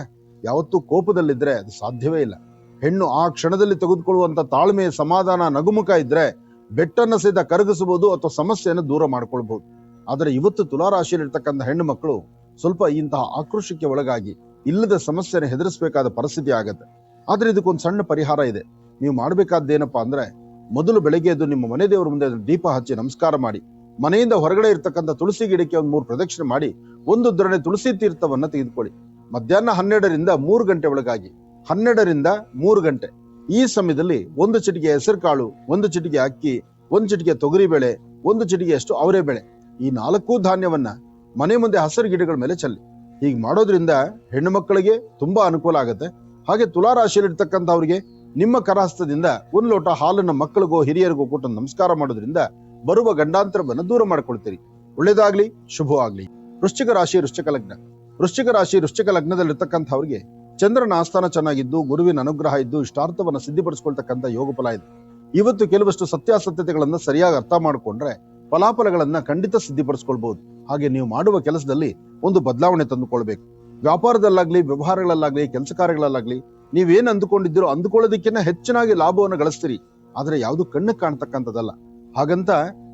ಯಾವತ್ತೂ ಕೋಪದಲ್ಲಿದ್ರೆ ಅದು ಸಾಧ್ಯವೇ ಇಲ್ಲ. ಹೆಣ್ಣು ಆ ಕ್ಷಣದಲ್ಲಿ ತೆಗೆದುಕೊಳ್ಳುವಂತ ತಾಳ್ಮೆ, ಸಮಾಧಾನ, ನಗುಮುಖ ಇದ್ರೆ ಬೆಟ್ಟನ್ನ ಸಹಿತ ಕರಗಿಸಬಹುದು ಅಥವಾ ಸಮಸ್ಯೆಯನ್ನು ದೂರ ಮಾಡ್ಕೊಳ್ಬಹುದು. ಆದರೆ ಇವತ್ತು ತುಲಾರಾಶಿಯಲ್ಲಿರ್ತಕ್ಕಂಥ ಹೆಣ್ಣು ಮಕ್ಕಳು ಸ್ವಲ್ಪ ಇಂತಹ ಆಕ್ರೋಶಕ್ಕೆ ಒಳಗಾಗಿ ಇಲ್ಲದ ಸಮಸ್ಯೆಯನ್ನು ಹೆದರಿಸಬೇಕಾದ ಪರಿಸ್ಥಿತಿ ಆಗತ್ತೆ. ಆದ್ರೆ ಇದಕ್ಕೊಂದು ಸಣ್ಣ ಪರಿಹಾರ ಇದೆ. ನೀವು ಮಾಡಬೇಕಾದ್ದೇನಪ್ಪಾ ಅಂದ್ರೆ, ಮೊದಲು ಬೆಳಗ್ಗೆ ಎದ್ದು ನಿಮ್ಮ ಮನೆ ದೇವರ ಮುಂದೆ ದೀಪ ಹಚ್ಚಿ ನಮಸ್ಕಾರ ಮಾಡಿ, ಮನೆಯಿಂದ ಹೊರಗಡೆ ಇರ್ತಕ್ಕಂಥ ತುಳಸಿ ಗಿಡಕ್ಕೆ ಒಂದು 3 ಪ್ರದಕ್ಷಿಣೆ ಮಾಡಿ, ಒಂದು ದ್ರೋಣೆ ತುಳಸಿ ತೀರ್ಥವನ್ನ ತೆಗೆದುಕೊಳ್ಳಿ. ಮಧ್ಯಾಹ್ನ 12ರಿಂದ 3 ಗಂಟೆ ಒಳಗಾಗಿ, 12ರಿಂದ 3 ಗಂಟೆ ಈ ಸಮಯದಲ್ಲಿ 1 ಚಿಟಿಕೆ ಹೆಸರು ಕಾಳು, 1 ಚಿಟಿಕೆ ಅಕ್ಕಿ, 1 ಚಿಟಿಕೆ ತೊಗರಿ ಬೇಳೆ, 1 ಚಿಟಿಕೆಯಷ್ಟು ಅವರೆ ಬೇಳೆ, ಈ 4 ಧಾನ್ಯವನ್ನ ಮನೆ ಮುಂದೆ ಹಸಿರು ಗಿಡಗಳ ಮೇಲೆ ಚೆಲ್ಲಿ. ಹೀಗೆ ಮಾಡೋದ್ರಿಂದ ಹೆಣ್ಣು ಮಕ್ಕಳಿಗೆ ತುಂಬಾ ಅನುಕೂಲ ಆಗುತ್ತೆ. ಹಾಗೆ ತುಲಾರಾಶಿಯಲ್ಲಿರ್ತಕ್ಕಂಥವ್ರಿಗೆ ನಿಮ್ಮ ಕರಹಸ್ತದಿಂದ 1 ಲೋಟ ಹಾಲನ್ನ ಮಕ್ಕಳಿಗೋ ಹಿರಿಯರಿಗೋ ಕೊಟ್ಟು ನಮಸ್ಕಾರ ಮಾಡೋದ್ರಿಂದ ಬರುವ ಗಂಡಾಂತರವನ್ನು ದೂರ ಮಾಡ್ಕೊಳ್ತೀರಿ. ಒಳ್ಳೇದಾಗ್ಲಿ, ಶುಭವಾಗ್ಲಿ. ವೃಶ್ಚಿಕ ರಾಶಿ, ವೃಶ್ಚಿಕ ಲಗ್ನ. ವೃಶ್ಚಿಕ ರಾಶಿ, ವೃಶ್ಚಿಕ ಲಗ್ನದಲ್ಲಿರ್ತಕ್ಕಂಥವ್ರಿಗೆ ಚಂದ್ರನ ಆಸ್ಥಾನ ಚೆನ್ನಾಗಿದ್ದು, ಗುರುವಿನ ಅನುಗ್ರಹ ಇದ್ದು, ಇಷ್ಟಾರ್ಥವನ್ನ ಸಿದ್ಧಿಪಡಿಸ್ಕೊಳ್ತಕ್ಕಂಥ ಯೋಗ ಫಲ ಇದೆ. ಇವತ್ತು ಕೆಲವಷ್ಟು ಸತ್ಯಾಸತ್ಯತೆಗಳನ್ನ ಸರಿಯಾಗಿ ಅರ್ಥ ಮಾಡಿಕೊಂಡ್ರೆ ಫಲಾಫಲಗಳನ್ನ ಖಂಡಿತ ಸಿದ್ಧಿಪಡಿಸ್ಕೊಳ್ಬಹುದು. ಹಾಗೆ ನೀವು ಮಾಡುವ ಕೆಲಸದಲ್ಲಿ ಒಂದು ಬದಲಾವಣೆ ತಂದುಕೊಳ್ಬೇಕು. ವ್ಯಾಪಾರದಲ್ಲಾಗ್ಲಿ, ವ್ಯವಹಾರಗಳಲ್ಲಾಗ್ಲಿ, ಕೆಲಸ ಕಾರ್ಯಗಳಲ್ಲಾಗ್ಲಿ ನೀವೇನ್ ಅಂದುಕೊಂಡಿದ್ದೀರೋ ಅಂದುಕೊಳ್ಳೋದಕ್ಕಿಂತ ಹೆಚ್ಚಿನಾಗಿ ಲಾಭವನ್ನು ಗಳಿಸ್ತೀರಿ. ಆದ್ರೆ ಯಾವುದು ಕಣ್ಣಕ್ಕೆ ಕಾಣ್ತಕ್ಕಂಥದ್ದಲ್ಲ. ಹಾಗಂತ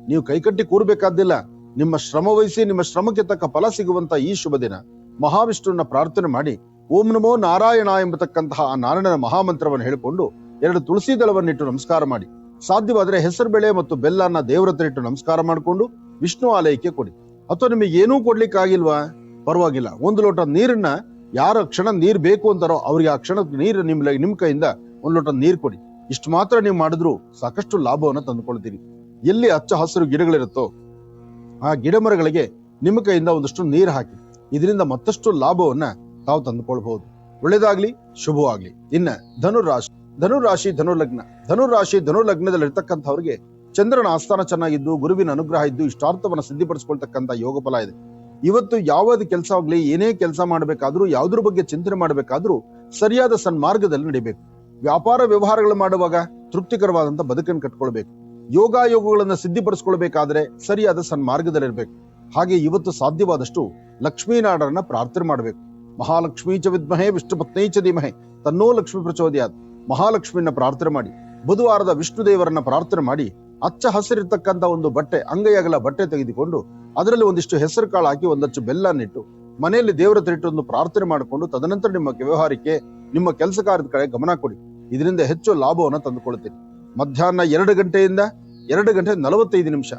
ನೀವು ಕೈಕಟ್ಟಿ ಕೂರ್ಬೇಕಾದ್ದಿಲ್ಲ. ನಿಮ್ಮ ಶ್ರಮ ವಹಿಸಿ ನಿಮ್ಮ ಶ್ರಮಕ್ಕೆ ತಕ್ಕ ಫಲ ಸಿಗುವಂತ ಈ ಶುಭ ದಿನ ಮಹಾವಿಷ್ಣುವನ್ನ ಪ್ರಾರ್ಥನೆ ಮಾಡಿ ಓಂ ನಮೋ ನಾರಾಯಣ ಎಂಬತಕ್ಕಂತಹ ಆ ನಾರಾಯಣನ ಮಹಾಮಂತ್ರವನ್ನು ಹೇಳಿಕೊಂಡು 2 ತುಳಸಿ ದಳವನ್ನಿಟ್ಟು ನಮಸ್ಕಾರ ಮಾಡಿ. ಸಾಧ್ಯವಾದ್ರೆ ಹೆಸರು ಬೇಳೆ ಮತ್ತು ಬೆಲ್ಲನ್ನ ದೇವರ ಹತ್ರ ಇಟ್ಟು ನಮಸ್ಕಾರ ಮಾಡಿಕೊಂಡು ವಿಷ್ಣು ಆಲಯಕ್ಕೆ ಕೊಡಿ. ಅಥವಾ ನಿಮಗೆ ಏನೂ ಕೊಡ್ಲಿಕ್ಕಾಗಿಲ್ವಾ, ಪರವಾಗಿಲ್ಲ, 1 ಲೋಟ ನೀರನ್ನ ಯಾರ ಕ್ಷಣ ನೀರ್ ಬೇಕು ಅಂತಾರೋ ಅವ್ರಿಗೆ ಆ ಕ್ಷಣ ನೀರು ನಿಮ್ ಕೈಯಿಂದ 1 ಲೋಟ ನೀರು ಕೊಡಿ. ಇಷ್ಟು ಮಾತ್ರ ನೀವು ಮಾಡಿದ್ರು ಸಾಕಷ್ಟು ಲಾಭವನ್ನು ತಂದುಕೊಳ್ತೀರಿ. ಎಲ್ಲಿ ಹಚ್ಚ ಹಸಿರು ಗಿಡಗಳಿರುತ್ತೋ ಆ ಗಿಡ ಮರಗಳಿಗೆ ನಿಮ್ಮ ಕೈಯಿಂದ ಒಂದಷ್ಟು ನೀರು ಹಾಕಿ. ಇದರಿಂದ ಮತ್ತಷ್ಟು ಲಾಭವನ್ನ ತಾವು ತಂದುಕೊಳ್ಬಹುದು. ಒಳ್ಳೇದಾಗ್ಲಿ, ಶುಭವಾಗ್ಲಿ. ಇನ್ನ ಧನುರಾಶಿ, ಧನುರಾಶಿ, ಧನುಲಗ್ನ. ಧನುರಾಶಿ, ಧನುಲಗ್ನದಲ್ಲಿರ್ತಕ್ಕಂಥವ್ರಿಗೆ ಚಂದ್ರನ ಆಸ್ಥಾನ ಚೆನ್ನಾಗಿದ್ದು, ಗುರುವಿನ ಅನುಗ್ರಹ ಇದ್ದು, ಇಷ್ಟಾರ್ಥವನ್ನ ಸಿದ್ಧಿಪಡಿಸ್ಕೊಳ್ತಕ್ಕಂಥ ಯೋಗ ಫಲ ಇದೆ. ಇವತ್ತು ಯಾವ್ದು ಕೆಲಸ ಆಗ್ಲಿ, ಏನೇ ಕೆಲಸ ಮಾಡಬೇಕಾದ್ರೂ, ಯಾವುದ್ರ ಬಗ್ಗೆ ಚಿಂತನೆ ಮಾಡಬೇಕಾದ್ರೂ ಸರಿಯಾದ ಸನ್ಮಾರ್ಗದಲ್ಲಿ ನಡಿಬೇಕು. ವ್ಯಾಪಾರ ವ್ಯವಹಾರಗಳು ಮಾಡುವಾಗ ತೃಪ್ತಿಕರವಾದಂತ ಬದುಕನ್ನು ಕಟ್ಕೊಳ್ಬೇಕು. ಯೋಗಗಳನ್ನ ಸಿದ್ಧಿಪಡಿಸ್ಕೊಳ್ಬೇಕಾದ್ರೆ ಸರಿಯಾದ ಸನ್ಮಾರ್ಗದಲ್ಲಿರ್ಬೇಕು. ಹಾಗೆ ಇವತ್ತು ಸಾಧ್ಯವಾದಷ್ಟು ಲಕ್ಷ್ಮೀನಾರಾಯಣನ ಪ್ರಾರ್ಥನೆ ಮಾಡಬೇಕು. ಮಹಾಲಕ್ಷ್ಮೀ ಚ ವಿದ್ಮಹೇ ವಿಷ್ಣು ಪತ್ನೈ ಚ ಧೀಮಹಿ ತನ್ನೋ ಲಕ್ಷ್ಮೀ ಪ್ರಚೋದಯಾತ್. ಮಹಾಲಕ್ಷ್ಮಿಯನ್ನ ಪ್ರಾರ್ಥನೆ ಮಾಡಿ, ಬುಧವಾರದ ವಿಷ್ಣು ದೇವರನ್ನ ಪ್ರಾರ್ಥನೆ ಮಾಡಿ, ಹಚ್ಚ ಹಸಿರಿರ್ತಕ್ಕಂಥ ಒಂದು ಬಟ್ಟೆ, ಅಂಗೈಯಗಲ ಬಟ್ಟೆ ತೆಗೆದುಕೊಂಡು ಅದರಲ್ಲಿ ಒಂದಿಷ್ಟು ಹೆಸರು ಕಾಳು ಹಾಕಿ ಒಂದಷ್ಟು ಬೆಲ್ಲನ್ನಿಟ್ಟು ಮನೆಯಲ್ಲಿ ದೇವರ ಹತ್ರ ಇಟ್ಟು ಒಂದು ಪ್ರಾರ್ಥನೆ ಮಾಡಿಕೊಂಡು ತದನಂತರ ನಿಮ್ಮ ವ್ಯವಹಾರಕ್ಕೆ, ನಿಮ್ಮ ಕೆಲಸ ಕಾರ್ಯದ ಕಡೆ ಗಮನ ಕೊಡಿ. ಇದರಿಂದ ಹೆಚ್ಚು ಲಾಭವನ್ನು ತಂದುಕೊಳ್ತೀರಿ. ಮಧ್ಯಾಹ್ನ 2 ಗಂಟೆಯಿಂದ 2 ಗಂಟೆ 45 ನಿಮಿಷ,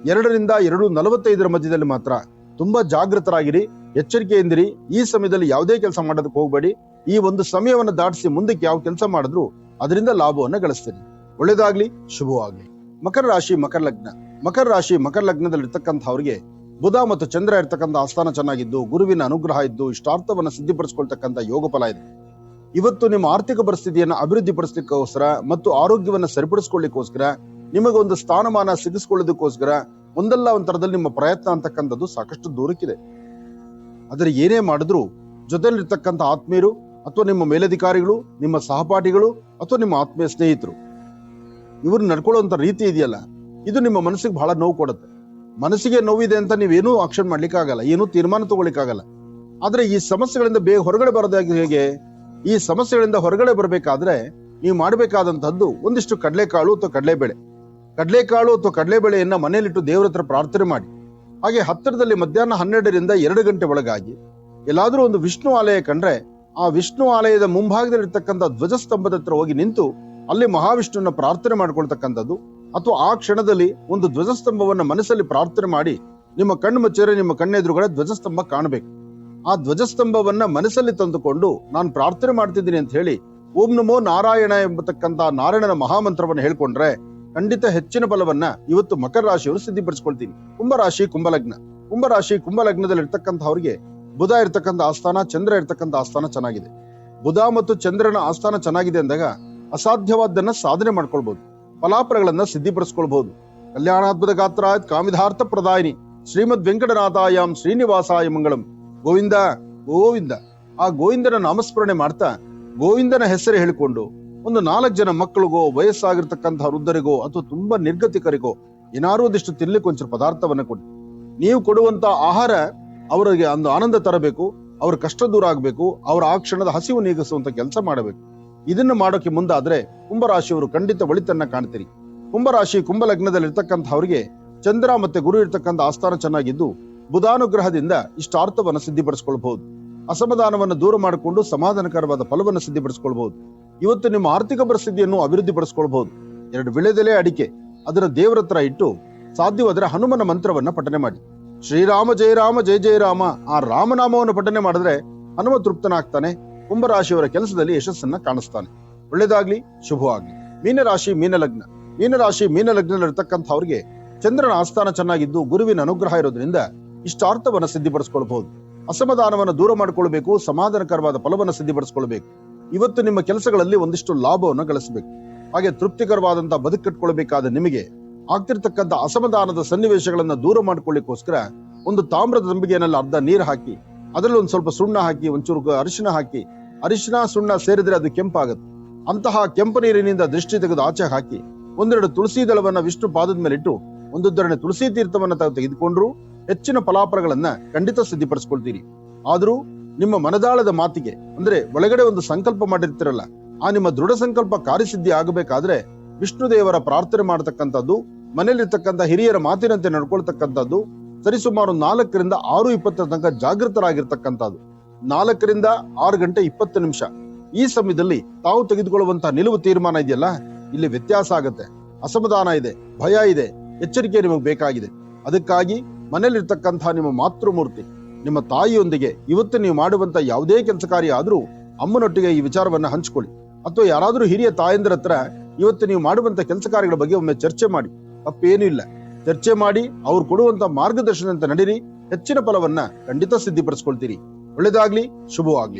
2ರಿಂದ 2:45 ಮಧ್ಯದಲ್ಲಿ ಮಾತ್ರ ತುಂಬಾ ಜಾಗೃತರಾಗಿರಿ, ಎಚ್ಚರಿಕೆಯಿಂದಿರಿ. ಈ ಸಮಯದಲ್ಲಿ ಯಾವುದೇ ಕೆಲಸ ಮಾಡೋದಕ್ಕೆ ಹೋಗಬೇಡಿ. ಈ ಒಂದು ಸಮಯವನ್ನು ದಾಟಿಸಿ ಮುಂದಕ್ಕೆ ಯಾವ ಕೆಲಸ ಮಾಡಿದ್ರು ಅದರಿಂದ ಲಾಭವನ್ನು ಗಳಿಸ್ತೀರಿ. ಒಳ್ಳೇದಾಗ್ಲಿ, ಶುಭವಾಗ್ಲಿ. ಮಕರ ರಾಶಿ, ಮಕರ ಲಗ್ನ. ಮಕರ ರಾಶಿ, ಮಕರ ಲಗ್ನದಲ್ಲಿರ್ತಕ್ಕಂಥವ್ರಿಗೆ ಬುಧ ಮತ್ತು ಚಂದ್ರ ಇರ್ತಕ್ಕಂಥ ಆಸ್ಥಾನ ಚೆನ್ನಾಗಿದ್ದು, ಗುರುವಿನ ಅನುಗ್ರಹ ಇದ್ದು, ಇಷ್ಟಾರ್ಥವನ್ನ ಸಿದ್ಧಿಪಡಿಸ್ಕೊಳ್ತಕ್ಕಂಥ ಯೋಗ ಫಲ ಇದೆ. ಇವತ್ತು ನಿಮ್ಮ ಆರ್ಥಿಕ ಪರಿಸ್ಥಿತಿಯನ್ನು ಅಭಿವೃದ್ಧಿ ಪಡಿಸಲಿಕ್ಕೋಸ್ಕರ ಮತ್ತು ಆರೋಗ್ಯವನ್ನ ಸರಿಪಡಿಸ್ಕೊಳ್ಳಿಕ್ಕೋಸ್ಕರ, ನಿಮಗೊಂದು ಸ್ಥಾನಮಾನ ಸಿಗಿಸ್ಕೊಳ್ಳೋದಕ್ಕೋಸ್ಕರ ಒಂದಲ್ಲ ಒಂಥರದಲ್ಲಿ ನಿಮ್ಮ ಪ್ರಯತ್ನ ಅಂತಕ್ಕಂಥದ್ದು ಸಾಕಷ್ಟು ದೂರಕ್ಕಿದೆ. ಆದರೆ ಏನೇ ಮಾಡಿದ್ರು ಜೊತೆಲಿರ್ತಕ್ಕಂಥ ಆತ್ಮೀಯರು ಅಥವಾ ನಿಮ್ಮ ಮೇಲಧಿಕಾರಿಗಳು, ನಿಮ್ಮ ಸಹಪಾಠಿಗಳು ಅಥವಾ ನಿಮ್ಮ ಆತ್ಮೀಯ ಸ್ನೇಹಿತರು, ಇವ್ರು ನಡ್ಕೊಳ್ಳುವಂತ ರೀತಿ ಇದೆಯಲ್ಲ, ಇದು ನಿಮ್ಮ ಮನಸ್ಸಿಗೆ ಬಹಳ ನೋವು ಕೊಡುತ್ತೆ. ಮನಸ್ಸಿಗೆ ನೋವಿದೆ ಅಂತ ನೀವೇನೂ ಆಕ್ಷನ್ ಮಾಡ್ಲಿಕ್ಕಾಗಲ್ಲ, ಏನೂ ತೀರ್ಮಾನ ತಗೊಳ್ಳಿಕ್ಕಾಗಲ್ಲ. ಆದ್ರೆ ಈ ಸಮಸ್ಯೆಗಳಿಂದ ಬೇಗ ಹೊರಗಡೆ ಬರೋದಾಗಿ ಹೇಗೆ? ಈ ಸಮಸ್ಯೆಗಳಿಂದ ಹೊರಗಡೆ ಬರಬೇಕಾದ್ರೆ ನೀವು ಮಾಡಬೇಕಾದಂತಹದ್ದು ಒಂದಿಷ್ಟು ಕಡಲೆಕಾಳು ಅಥವಾ ಕಡಲೆಕಾಳು ಅಥವಾ ಕಡಲೆಬೇಳೆಯನ್ನ ಮನೆಯಲ್ಲಿಟ್ಟು ದೇವರ ಹತ್ರ ಪ್ರಾರ್ಥನೆ ಮಾಡಿ. ಹಾಗೆ ಹತ್ತಿರದಲ್ಲಿ ಮಧ್ಯಾಹ್ನ 12ರಿಂದ 2 ಗಂಟೆ ಒಳಗಾಗಿ ಎಲ್ಲಾದ್ರೂ ಒಂದು ವಿಷ್ಣು ಆಲಯ ಕಂಡ್ರೆ ಆ ವಿಷ್ಣು ಆಲಯದ ಮುಂಭಾಗದಲ್ಲಿರ್ತಕ್ಕಂಥ ಧ್ವಜಸ್ತಂಭದ ಹತ್ರ ಹೋಗಿ ನಿಂತು ಅಲ್ಲಿ ಮಹಾವಿಷ್ಣುವನ್ನ ಪ್ರಾರ್ಥನೆ ಮಾಡ್ಕೊಳ್ತಕ್ಕಂಥದ್ದು. ಅಥವಾ ಆ ಕ್ಷಣದಲ್ಲಿ ಒಂದು ಧ್ವಜಸ್ತಂಭವನ್ನ ಮನಸ್ಸಲ್ಲಿ ಪ್ರಾರ್ಥನೆ ಮಾಡಿ ನಿಮ್ಮ ಕಣ್ಣು ಮುಚ್ಚಿದ್ರೆ ನಿಮ್ಮ ಕಣ್ಣೆದುರುಗಡೆ ಧ್ವಜಸ್ತಂಭ ಕಾಣಬೇಕು. ಆ ಧ್ವಜಸ್ತಂಭವನ್ನ ಮನಸ್ಸಲ್ಲಿ ತಂದುಕೊಂಡು ನಾನು ಪ್ರಾರ್ಥನೆ ಮಾಡ್ತಿದ್ದೀನಿ ಅಂತ ಹೇಳಿ ಓಂ ನಮೋ ನಾರಾಯಣ ಎಂಬತಕ್ಕಂಥ ನಾರಾಯಣನ ಮಹಾಮಂತ್ರವನ್ನು ಹೇಳ್ಕೊಂಡ್ರೆ ಖಂಡಿತ ಹೆಚ್ಚಿನ ಫಲವನ್ನ ಇವತ್ತು ಮಕರ ರಾಶಿಯವರು ಸಿದ್ಧಿಪಡಿಸ್ಕೊಳ್ತೀನಿ. ಕುಂಭರಾಶಿ, ಕುಂಭಲಗ್ನ. ಕುಂಭರಾಶಿ, ಕುಂಭಲಗ್ನದಲ್ಲಿ ಇರ್ತಕ್ಕಂಥವ್ರಿಗೆ ಬುಧ ಇರ್ತಕ್ಕಂಥ ಆಸ್ಥಾನ, ಚಂದ್ರ ಇರ್ತಕ್ಕಂಥ ಆಸ್ಥಾನ ಚೆನ್ನಾಗಿದೆ. ಬುಧ ಮತ್ತು ಚಂದ್ರನ ಆಸ್ಥಾನ ಚೆನ್ನಾಗಿದೆ ಅಂದಾಗ ಅಸಾಧ್ಯವಾದನ್ನ ಸಾಧನೆ ಮಾಡ್ಕೊಳ್ಬಹುದು, ಫಲಾಫಲಗಳನ್ನ ಸಿದ್ಧಿಪಡಿಸ್ಕೊಳ್ಬಹುದು. ಕಲ್ಯಾಣಾದ್ಭುತ ಗಾತ್ರ ಕಾಮಿಧಾರ್ಥ ಪ್ರದಾಯಿನಿ ಶ್ರೀಮದ್ ವೆಂಕಟನಾಥಾಯಾಮ್ ಶ್ರೀನಿವಾಸಾಯ ಮಂಗಳಂ. ಗೋವಿಂದ ಗೋವಿಂದ. ಆ ಗೋವಿಂದನ ನಾಮಸ್ಮರಣೆ ಮಾಡ್ತಾ ಗೋವಿಂದನ ಹೆಸರು ಹೇಳಿಕೊಂಡು ಒಂದು 4 ಜನ ಮಕ್ಕಳಿಗೋ, ವಯಸ್ಸಾಗಿರ್ತಕ್ಕಂತಹ ವೃದ್ಧರಿಗೋ ಅಥವಾ ತುಂಬಾ ನಿರ್ಗತಿಕರಿಗೋ ಏನಾರು ಒಂದಿಷ್ಟು ತಿನ್ಲಿಕ್ಕೆ ಒಂಚೂರು ಪದಾರ್ಥವನ್ನ ಕೊಡಿ. ನೀವು ಕೊಡುವಂತ ಆಹಾರ ಅವರಿಗೆ ಒಂದು ಆನಂದ ತರಬೇಕು, ಅವ್ರ ಕಷ್ಟ ದೂರ ಆಗ್ಬೇಕು, ಅವರ ಆ ಕ್ಷಣದ ಹಸಿವು ನೀಗಿಸುವಂತ ಕೆಲಸ ಮಾಡಬೇಕು. ಇದನ್ನು ಮಾಡೋಕೆ ಮುಂದಾದ್ರೆ ಕುಂಭರಾಶಿಯವರು ಖಂಡಿತ ಒಳಿತನ್ನ ಕಾಣ್ತೀರಿ. ಕುಂಭರಾಶಿ ಕುಂಭಲಗ್ನದಲ್ಲಿ ಇರ್ತಕ್ಕಂಥವ್ರಿಗೆ ಚಂದ್ರ ಮತ್ತೆ ಗುರು ಇರ್ತಕ್ಕಂಥ ಆಸ್ಥಾನ ಚೆನ್ನಾಗಿದ್ದು ಬುಧಾನುಗ್ರಹದಿಂದ ಇಷ್ಟಾರ್ಥವನ್ನು ಸಿದ್ಧಿಪಡಿಸ್ಕೊಳ್ಬಹುದು. ಅಸಮಾಧಾನವನ್ನು ದೂರ ಮಾಡಿಕೊಂಡು ಸಮಾಧಾನಕರವಾದ ಫಲವನ್ನು ಸಿದ್ಧಿಪಡಿಸ್ಕೊಳ್ಬಹುದು. ಇವತ್ತು ನಿಮ್ಮ ಆರ್ಥಿಕ ಪರಿಸ್ಥಿತಿಯನ್ನು ಅಭಿವೃದ್ಧಿ ಪಡಿಸ್ಕೊಳ್ಬಹುದು. 2 ವಿಳೆದೆಲೆ ಅಡಿಕೆ ಅದರ ದೇವರ ಹತ್ರ ಇಟ್ಟು ಸಾಧ್ಯವಾದರೆ ಹನುಮನ ಮಂತ್ರವನ್ನ ಪಠನೆ ಮಾಡಿ. ಶ್ರೀರಾಮ ಜಯ ರಾಮ ಜಯ ಜಯ ರಾಮ, ಆ ರಾಮನಾಮವನ್ನು ಪಠನೆ ಮಾಡಿದ್ರೆ ಹನುಮ ತೃಪ್ತನಾಗ್ತಾನೆ. ಕುಂಭರಾಶಿಯವರ ಕೆಲಸದಲ್ಲಿ ಯಶಸ್ಸನ್ನ ಕಾಣಿಸ್ತಾನೆ. ಒಳ್ಳೇದಾಗ್ಲಿ, ಶುಭವಾಗ್ಲಿ. ಮೀನರಾಶಿ ಮೀನಲಗ್ನ. ಮೀನರಾಶಿ ಮೀನಲಗ್ನದಲ್ಲಿರ್ತಕ್ಕಂಥವ್ರಿಗೆ ಚಂದ್ರನ ಆಸ್ಥಾನ ಚೆನ್ನಾಗಿದ್ದು ಗುರುವಿನ ಅನುಗ್ರಹ ಇರೋದ್ರಿಂದ ಇಷ್ಟಾರ್ಥವನ್ನ ಸಿದ್ಧಿಪಡಿಸ್ಕೊಳ್ಬಹುದು. ಅಸಮಾಧಾನವನ್ನು ದೂರ ಮಾಡಿಕೊಳ್ಬೇಕು, ಸಮಾಧಾನಕರವಾದ ಫಲವನ್ನು ಸಿದ್ಧಿಪಡಿಸ್ಕೊಳ್ಬೇಕು. ಇವತ್ತು ನಿಮ್ಮ ಕೆಲಸಗಳಲ್ಲಿ ಒಂದಿಷ್ಟು ಲಾಭವನ್ನು ಗಳಿಸಬೇಕು. ಹಾಗೆ ತೃಪ್ತಿಕರವಾದಂತಹ ಬದುಕು ಕಟ್ಕೊಳ್ಬೇಕಾದ ನಿಮಗೆ ಆಗ್ತಿರ್ತಕ್ಕಂಥ ಅಸಮಾಧಾನದ ಸನ್ನಿವೇಶಗಳನ್ನ ದೂರ ಮಾಡ್ಕೊಳ್ಳಿಕ್ಕೋಸ್ಕರ ಒಂದು ತಾಮ್ರದ ತಂಬಿಗೆನಲ್ಲಿ ಅರ್ಧ ನೀರು ಹಾಕಿ ಅದರಲ್ಲಿ ಒಂದ್ ಸ್ವಲ್ಪ ಸುಣ್ಣ ಹಾಕಿ ಒಂಚೂರು ಅರಿಶಿನ ಹಾಕಿ, ಅರಿಶಿನ ಸುಣ್ಣ ಸೇರಿದ್ರೆ ಅದು ಕೆಂಪಾಗುತ್ತೆ. ಅಂತಹ ಕೆಂಪು ನೀರಿನಿಂದ ದೃಷ್ಟಿ ತೆಗೆದು ಆಚೆ ಹಾಕಿ 1-2 ತುಳಸಿ ದಳವನ್ನ ವಿಷ್ಣು ಪಾದದ ಮೇಲೆ ಇಟ್ಟು 1 ತುಳಸಿ ತೀರ್ಥವನ್ನ ತೆಗೆದುಕೊಂಡ್ರು ಹೆಚ್ಚಿನ ಫಲಾಫಲಗಳನ್ನ ಖಂಡಿತ ಸಿದ್ಧಿಪಡಿಸ್ಕೊಳ್ತೀರಿ. ಆದ್ರೂ ನಿಮ್ಮ ಮನದಾಳದ ಮಾತಿಗೆ ಅಂದ್ರೆ ಒಳಗಡೆ ಒಂದು ಸಂಕಲ್ಪ ಮಾಡಿರ್ತಿರಲ್ಲ, ಆ ನಿಮ್ಮ ದೃಢ ಸಂಕಲ್ಪ ಕಾರ್ಯಸಿದ್ಧಿ ಆಗಬೇಕಾದ್ರೆ ವಿಷ್ಣು ದೇವರ ಪ್ರಾರ್ಥನೆ ಮಾಡತಕ್ಕಂಥದ್ದು, ಮನೆಯಲ್ಲಿರ್ತಕ್ಕಂಥ ಹಿರಿಯರ ಮಾತಿನಂತೆ ನಡ್ಕೊಳ್ತಕ್ಕಂಥದ್ದು, ಸರಿಸುಮಾರು 4ರಿಂದ 6:20 ತನಕ ಜಾಗೃತರಾಗಿರ್ತಕ್ಕಂಥದ್ದು. 4ರಿಂದ 6 ಗಂಟೆ 20 ನಿಮಿಷ ಈ ಸಮಯದಲ್ಲಿ ತಾವು ತೆಗೆದುಕೊಳ್ಳುವಂತಹ ನಿಲುವು ತೀರ್ಮಾನ ಇದೆಯಲ್ಲ, ಇಲ್ಲಿ ವ್ಯತ್ಯಾಸ ಆಗತ್ತೆ. ಅಸಮಾಧಾನ ಇದೆ, ಭಯ ಇದೆ, ಎಚ್ಚರಿಕೆ ನಿಮಗೆ ಬೇಕಾಗಿದೆ. ಅದಕ್ಕಾಗಿ ಮನೆಯಲ್ಲಿರ್ತಕ್ಕಂತಹ ನಿಮ್ಮ ಮಾತೃಮೂರ್ತಿ, ನಿಮ್ಮ ತಾಯಿಯೊಂದಿಗೆ ಇವತ್ತು ನೀವು ಮಾಡುವಂತ ಯಾವುದೇ ಕೆಲಸ ಕಾರ್ಯ ಆದ್ರೂ ಅಮ್ಮನೊಟ್ಟಿಗೆ ಈ ವಿಚಾರವನ್ನ ಹಂಚ್ಕೊಳ್ಳಿ. ಅಥವಾ ಯಾರಾದ್ರೂ ಹಿರಿಯ ತಾಯಂದ್ರ ಹತ್ರ ಇವತ್ತು ನೀವು ಮಾಡುವಂತ ಕೆಲಸ ಕಾರ್ಯಗಳ ಬಗ್ಗೆ ಒಮ್ಮೆ ಚರ್ಚೆ ಮಾಡಿ. ತಪ್ಪೇನೂ ಇಲ್ಲ, ಚರ್ಚೆ ಮಾಡಿ ಅವ್ರು ಕೊಡುವಂತ ಮಾರ್ಗದರ್ಶನದಂತೆ ನಡೀರಿ. ಹೆಚ್ಚಿನ ಫಲವನ್ನ ಖಂಡಿತ ಸಿದ್ಧಿಪಡಿಸ್ಕೊಳ್ತೀರಿ. ಒಳ್ಳೆದಾಗ್ಲಿ, ಶುಭವಾಗ್ಲಿ.